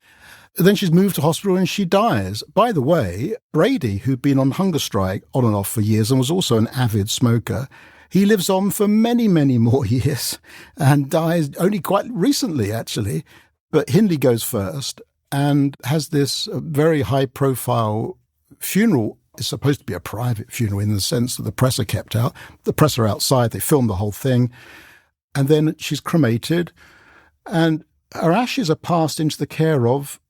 Then she's moved to hospital and she dies. By the way, Brady, who'd been on hunger strike on and off for years and was also an avid smoker, he lives on for many, many more years and dies only quite recently, actually. But Hindley goes first and has this very high-profile funeral. It's supposed to be a private funeral in the sense that the press are kept out. The press are outside. They film the whole thing. And then she's cremated and her ashes are passed into the care of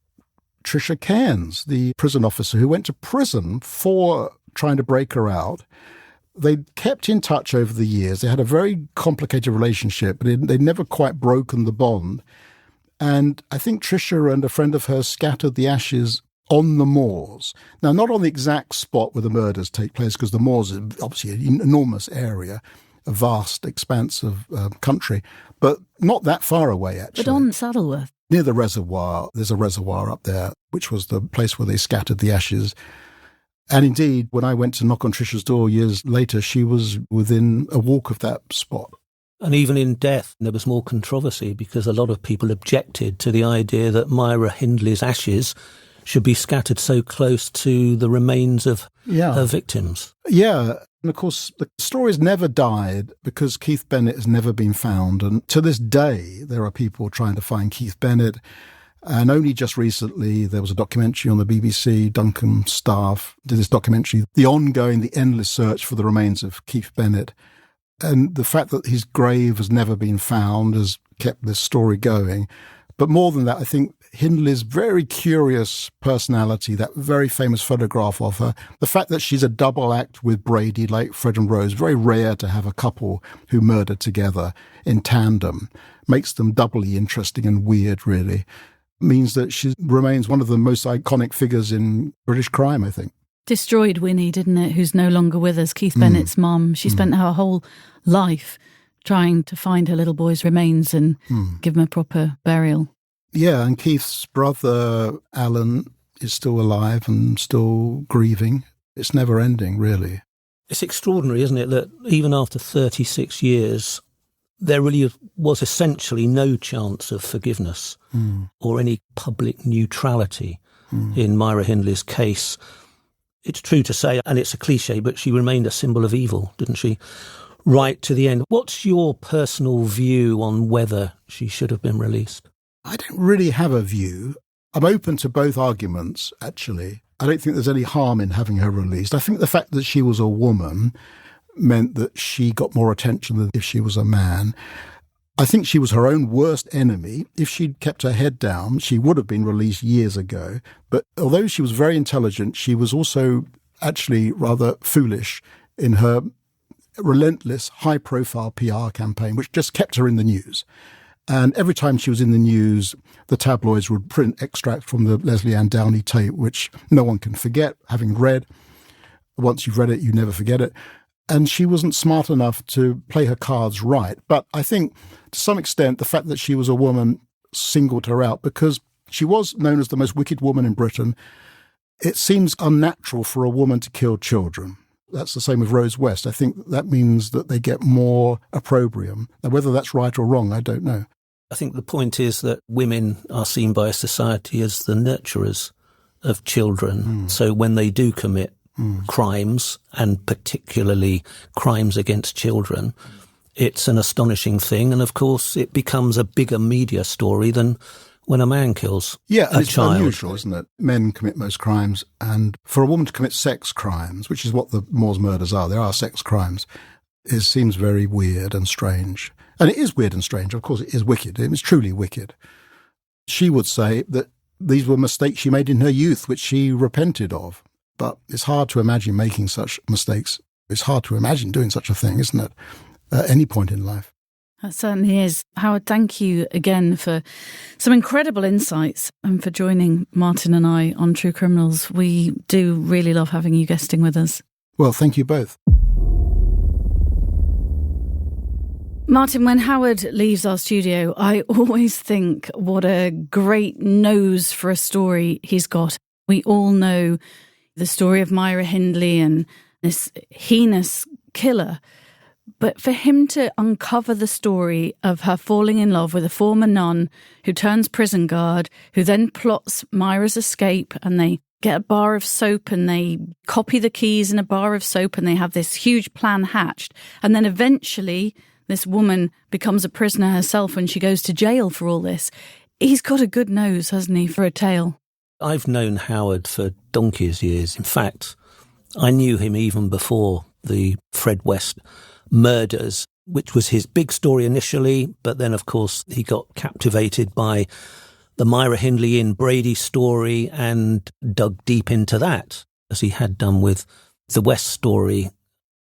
Tricia Cairns, the prison officer who went to prison for trying to break her out. They kept in touch over the years. They had a very complicated relationship, but they'd never quite broken the bond. And I think Tricia and a friend of hers scattered the ashes on the moors. Now, not on the exact spot where the murders take place, because the moors is obviously an enormous area, a vast expanse of country, but not that far away, actually. But on Saddleworth. Near the reservoir, there's a reservoir up there, which was the place where they scattered the ashes. And indeed, when I went to knock on Tricia's door years later, she was within a walk of that spot. And even in death, there was more controversy because a lot of people objected to the idea that Myra Hindley's ashes should be scattered so close to the remains of her victims. Yeah. And of course, the story's never died because Keith Bennett has never been found. And to this day, there are people trying to find Keith Bennett. And only just recently, there was a documentary on the BBC. Duncan Staff did this documentary, the endless search for the remains of Keith Bennett. And the fact that his grave has never been found has kept this story going. But more than that, I think Hindley's very curious personality, that very famous photograph of her, the fact that she's a double act with Brady, like Fred and Rose, very rare to have a couple who murder together in tandem, makes them doubly interesting and weird, really, means that she remains one of the most iconic figures in British crime, I think. Destroyed Winnie, didn't it, who's no longer with us, Keith Bennett's mum. She spent her whole life trying to find her little boy's remains and give him a proper burial. Yeah, and Keith's brother, Alan, is still alive and still grieving. It's never ending, really. It's extraordinary, isn't it, that even after 36 years, there really was essentially no chance of forgiveness or any public neutrality in Myra Hindley's case. It's true to say, and it's a cliche, but she remained a symbol of evil, didn't she? Right to the end. What's your personal view on whether she should have been released? I don't really have a view. I'm open to both arguments, actually. I don't think there's any harm in having her released. I think the fact that she was a woman meant that she got more attention than if she was a man. I think she was her own worst enemy. If she'd kept her head down, she would have been released years ago. But although she was very intelligent, she was also actually rather foolish in her relentless, high-profile PR campaign, which just kept her in the news. And every time she was in the news, the tabloids would print extracts from the Leslie Ann Downey tape, which no one can forget, having read. Once you've read it, you never forget it. And she wasn't smart enough to play her cards right. But I think, to some extent, the fact that she was a woman singled her out because she was known as the most wicked woman in Britain. It seems unnatural for a woman to kill children. That's the same with Rose West. I think that means that they get more opprobrium. Now, whether that's right or wrong, I don't know. I think the point is that women are seen by society as the nurturers of children. So when they do commit crimes, and particularly crimes against children, it's an astonishing thing. And of course, it becomes a bigger media story than when a man kills a it's child. Unusual, isn't it? Men commit most crimes, and for a woman to commit sex crimes, which is what the Moor's murders are, there are sex crimes, it seems very weird and strange. And it is weird and strange. Of course, it is wicked. It is truly wicked. She would say that these were mistakes she made in her youth, which she repented of. But it's hard to imagine making such mistakes. It's hard to imagine doing such a thing, isn't it, at any point in life? That certainly is. Howard, thank you again for some incredible insights and for joining Martin and I on True Criminals. We do really love having you guesting with us. Well, thank you both. Martin, when Howard leaves our studio, I always think what a great nose for a story he's got. We all know the story of Myra Hindley and this heinous killer. But for him to uncover the story of her falling in love with a former nun who turns prison guard, who then plots Myra's escape, and they get a bar of soap and they copy the keys in a bar of soap and they have this huge plan hatched. And then eventually this woman becomes a prisoner herself when she goes to jail for all this. He's got a good nose, hasn't he, for a tale? I've known Howard for donkey's years. In fact, I knew him even before the Fred West murders, which was his big story initially, but then, of course, he got captivated by the Myra Hindley in Brady story and dug deep into that, as he had done with the West story.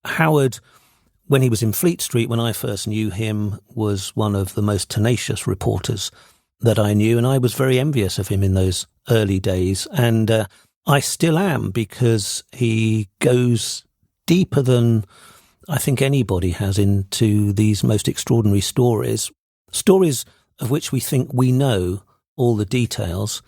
Howard, when he was in Fleet Street, when I first knew him, was one of the most tenacious reporters that I knew, and I was very envious of him in those early days. And I still am, because he goes deeper than I think anybody has into these most extraordinary stories of which we think we know all the details.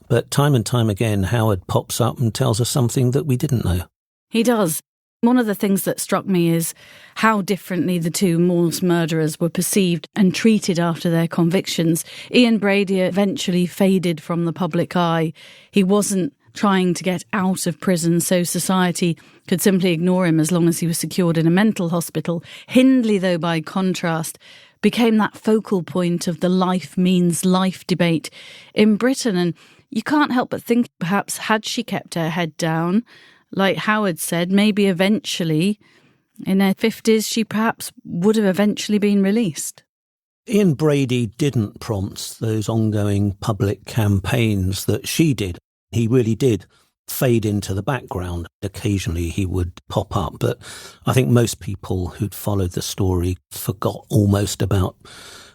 But time and time again, Howard pops up and tells us something that we didn't know. He does. One of the things that struck me is how differently the two Moor's murderers were perceived and treated after their convictions. Ian Brady eventually faded from the public eye. He wasn't trying to get out of prison, so society could simply ignore him as long as he was secured in a mental hospital. Hindley, though, by contrast, became that focal point of the life means life debate in Britain. And you can't help but think, perhaps, had she kept her head down, like Howard said, maybe eventually, in her 50s, she perhaps would have eventually been released. Ian Brady didn't prompt those ongoing public campaigns that she did. He really did fade into the background. Occasionally he would pop up, but I think most people who'd followed the story forgot almost about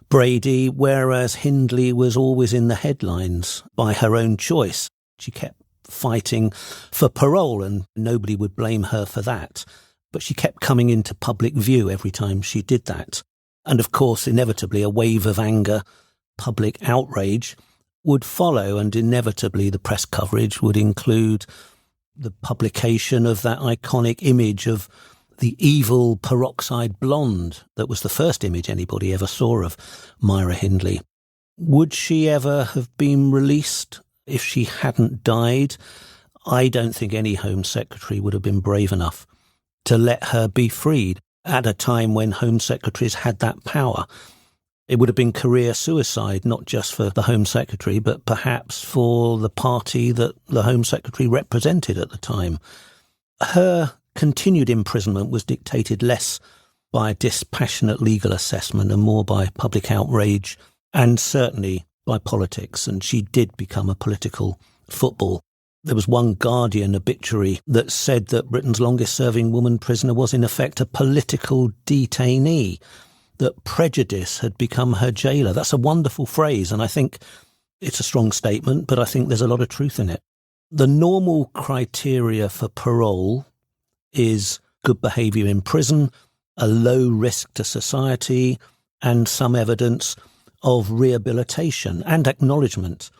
Brady, whereas Hindley was always in the headlines by her own choice. She kept fighting for parole, and nobody would blame her for that. But she kept coming into public view every time she did that. And of course, inevitably, a wave of anger, public outrage would follow, and inevitably the press coverage would include the publication of that iconic image of the evil peroxide blonde that was the first image anybody ever saw of Myra Hindley. Would she ever have been released if she hadn't died? I don't think any Home Secretary would have been brave enough to let her be freed at a time when Home Secretaries had that power. It would have been career suicide, not just for the Home Secretary, but perhaps for the party that the Home Secretary represented at the time. Her continued imprisonment was dictated less by dispassionate legal assessment and more by public outrage, and certainly by politics, and she did become a political football. There was one Guardian obituary that said that Britain's longest-serving woman prisoner was in effect a political detainee, that prejudice had become her jailer. That's a wonderful phrase, and I think it's a strong statement, but I think there's a lot of truth in it. The normal criteria for parole is good behaviour in prison, a low risk to society, and some evidence of rehabilitation and acknowledgement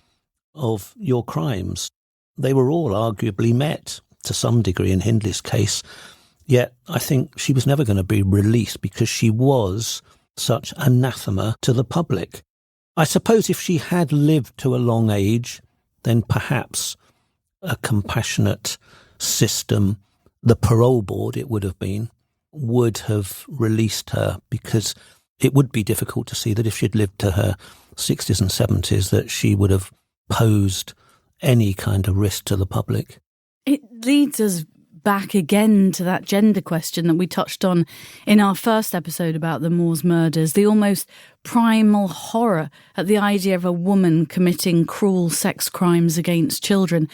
of your crimes. They were all arguably met to some degree in Hindley's case, yet I think she was never going to be released because she was such anathema to the public. I suppose if she had lived to a long age, then perhaps a compassionate system, the parole board it would have been, would have released her, because it would be difficult to see that if she'd lived to her 60s and 70s that she would have posed any kind of risk to the public. It leads us back again to that gender question that we touched on in our first episode about the Moors murders, the almost primal horror at the idea of a woman committing cruel sex crimes against children.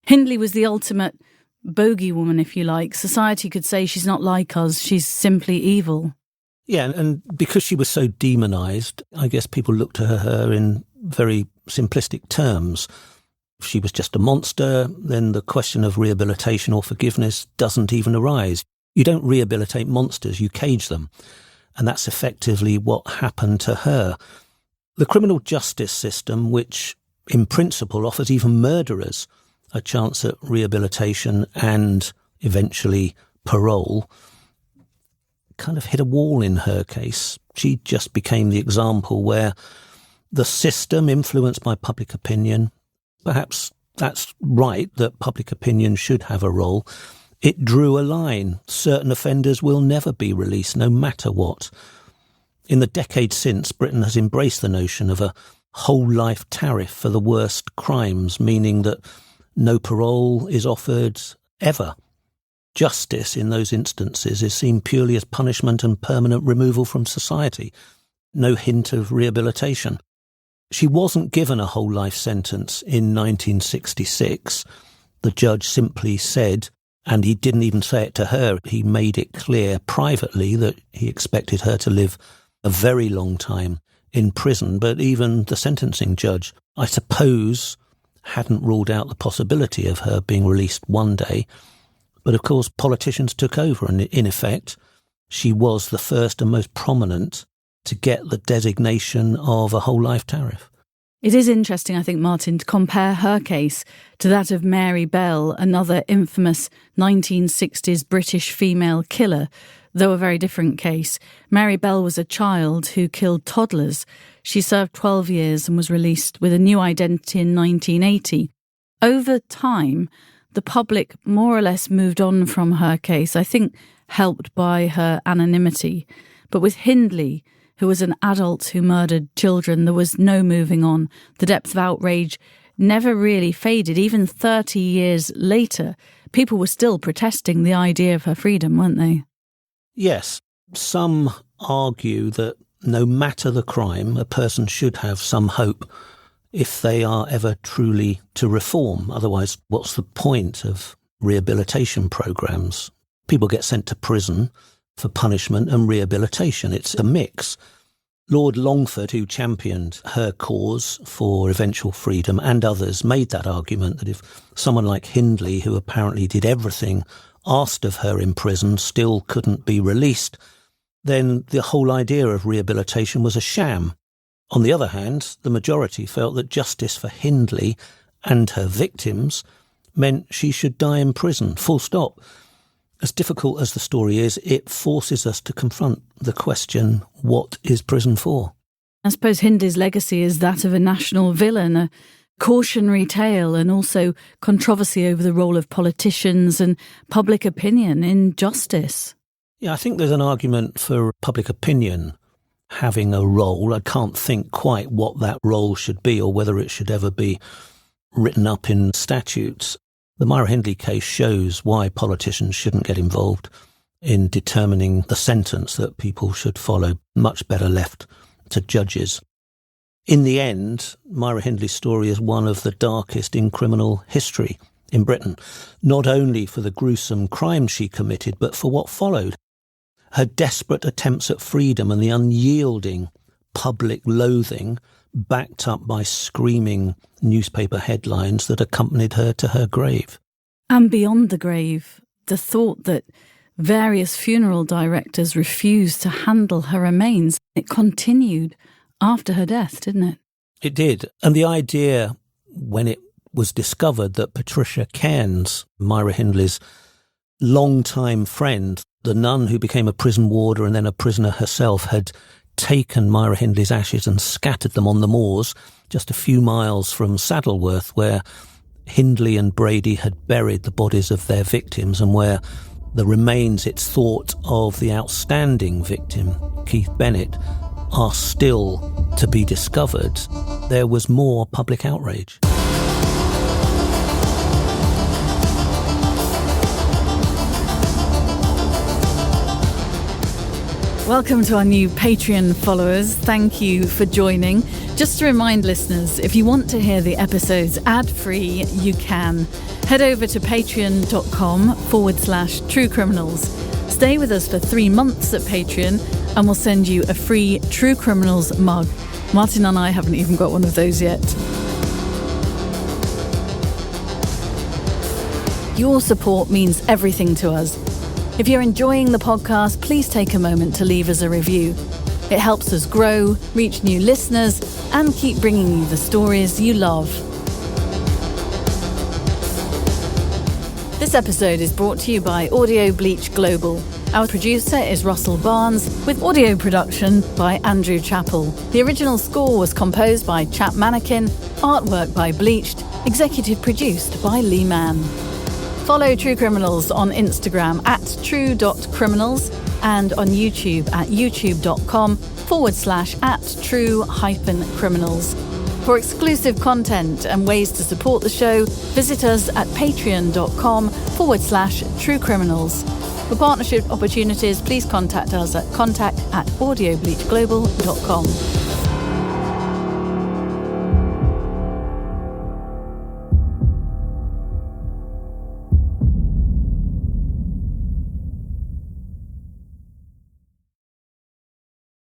Hindley was the ultimate bogey woman, if you like. Society could say she's not like us, she's simply evil. Yeah, and because she was so demonised, I guess people looked at her in very simplistic terms. If she was just a monster, then the question of rehabilitation or forgiveness doesn't even arise. You don't rehabilitate monsters, you cage them. And that's effectively what happened to her. The criminal justice system, which in principle offers even murderers a chance at rehabilitation and eventually parole, kind of hit a wall in her case. She just became the example where the system, influenced by public opinion, perhaps that's right that public opinion should have a role, it drew a line. Certain offenders will never be released, no matter what. In the decades since, Britain has embraced the notion of a whole life tariff for the worst crimes, meaning that no parole is offered ever. Justice in those instances is seen purely as punishment and permanent removal from society. No hint of rehabilitation. She wasn't given a whole life sentence in 1966. The judge simply said, and he didn't even say it to her, he made it clear privately that he expected her to live a very long time in prison. But even the sentencing judge, I suppose, hadn't ruled out the possibility of her being released one day. But of course, politicians took over, and in effect, she was the first and most prominent to get the designation of a whole life tariff. It is interesting, I think, Martin, to compare her case to that of Mary Bell, another infamous 1960s British female killer, though a very different case. Mary Bell was a child who killed toddlers. She served 12 years and was released with a new identity in 1980. Over time, the public more or less moved on from her case, I think helped by her anonymity. But with Hindley, who was an adult who murdered children, there was no moving on. The depth of outrage never really faded. Even 30 years later, people were still protesting the idea of her freedom, weren't they? Yes. Some argue that no matter the crime, a person should have some hope if they are ever truly to reform. Otherwise, what's the point of rehabilitation programs? People get sent to prison for punishment and rehabilitation. It's a mix. Lord Longford, who championed her cause for eventual freedom, and others made that argument that if someone like Hindley, who apparently did everything asked of her in prison, still couldn't be released, then the whole idea of rehabilitation was a sham. On the other hand, the majority felt that justice for Hindley and her victims meant she should die in prison, full stop. As difficult as the story is, it forces us to confront the question, what is prison for? I suppose Hindley's legacy is that of a national villain, a cautionary tale, and also controversy over the role of politicians and public opinion in justice. Yeah, I think there's an argument for public opinion having a role. I can't think quite what that role should be or whether it should ever be written up in statutes. The Myra Hindley case shows why politicians shouldn't get involved in determining the sentence that people should follow. Much better left to judges. In the end, Myra Hindley's story is one of the darkest in criminal history in Britain, not only for the gruesome crimes she committed, but for what followed. Her desperate attempts at freedom and the unyielding public loathing, backed up by screaming newspaper headlines that accompanied her to her grave. And beyond the grave, the thought that Various funeral directors refused to handle her remains. It continued after her death, didn't it? It did. And the idea, when it was discovered that Patricia Cairns, Myra Hindley's long-time friend, the nun who became a prison warder and then a prisoner herself, had taken Myra Hindley's ashes and scattered them on the moors just a few miles from Saddleworth, where Hindley and Brady had buried the bodies of their victims and where the remains, it's thought, of the outstanding victim, Keith Bennett, are still to be discovered. There was more public outrage. Welcome to our new Patreon followers. Thank you for joining. Just to remind listeners, if you want to hear the episodes ad-free, you can. Head over to patreon.com/True Criminals. Stay with us for 3 months at Patreon and we'll send you a free True Criminals mug. Martin and I haven't even got one of those yet. Your support means everything to us. If you're enjoying the podcast, please take a moment to leave us a review. It helps us grow, reach new listeners, and keep bringing you the stories you love. This episode is brought to you by Audio Bleach Global. Our producer is Russell Barnes, with audio production by Andrew Chappell. The original score was composed by Chap Mannequin, artwork by Bleached, executive produced by Lee Mann. Follow True Criminals on Instagram @true.criminals and on YouTube at youtube.com/@true-criminals. For exclusive content and ways to support the show, visit us at patreon.com/True Criminals. For partnership opportunities, please contact us at contact@audiobleachglobal.com.